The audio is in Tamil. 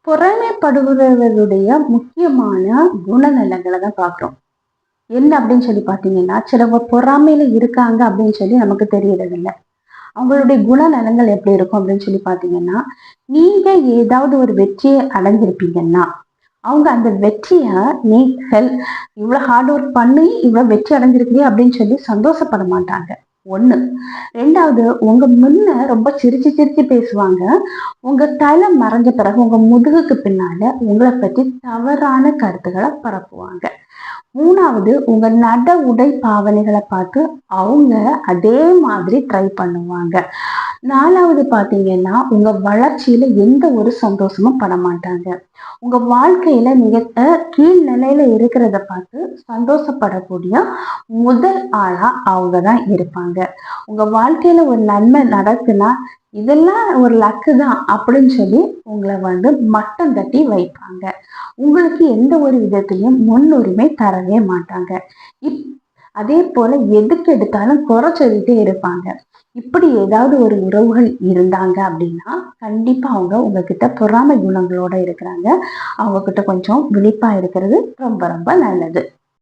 பொறாமைப்படுபவர்களுடைய முக்கியமான குணநலங்களை தான் பார்க்குறோம். என்ன அப்படின்னு சொல்லி பார்த்தீங்கன்னா, சிலவங்க பொறாமையில இருக்காங்க அப்படின்னு சொல்லி நமக்கு தெரியறதில்ல. அவங்களுடைய குணநலங்கள் எப்படி இருக்கும் அப்படின்னு சொல்லி பார்த்தீங்கன்னா, நீங்க ஏதாவது ஒரு வெற்றியை அடைஞ்சிருப்பீங்கன்னா, அவங்க அந்த வெற்றிய நீ இவ்வளவு ஹார்ட் ஒர்க் பண்ணி இவ்வளவு வெற்றி அடைஞ்சிருக்கிறீ அப்படின்னு சொல்லி சந்தோஷப்பட மாட்டாங்க. ஒண்ணு. ரெண்டாவது, உங்க முன்ன ரொம்ப சிரிச்சு சிரிச்சு பேசுவாங்க. உங்க தலை மறைஞ்ச பிறகு உங்க முதுகுக்கு பின்னால உங்களை பத்தி தவறான கருத்துக்களை பரப்புவாங்க. மூணாவது, உங்க நட உடை பாவனைகளை பார்த்து அவங்க அதே மாதிரி ட்ரை பண்ணுவாங்க. நாலாவது பாத்தீங்கன்னா, உங்க வளர்ச்சியில எந்த ஒரு சந்தோஷமும் பட மாட்டாங்க. உங்க வாழ்க்கையில நீங்க கீழ் நிலையில இருக்கிறத பார்த்து சந்தோஷப்படக்கூடிய முதல் ஆளா அவங்க தான் இருப்பாங்க. உங்க வாழ்க்கையில ஒரு நன்மை நடக்குன்னா இதெல்லாம் ஒரு லக்கு தான் அப்படின்னு சொல்லி உங்களை மட்டம் தட்டி வைப்பாங்க. உங்களுக்கு எந்த ஒரு விதத்திலையும் முன்னுரிமை தரவே மாட்டாங்க. அதே போல எதுக்கு எடுத்தாலும் குறை சொல்லிட்டே இருப்பாங்க. இப்படி ஏதாவது ஒரு உறவுகள் இருந்தாங்க அப்படின்னா கண்டிப்பா அவங்க உங்ககிட்ட பொறாமை குணங்களோட இருக்கிறாங்க. அவங்க கிட்ட கொஞ்சம் விழிப்பா இருக்கிறது ரொம்ப ரொம்ப நல்லது.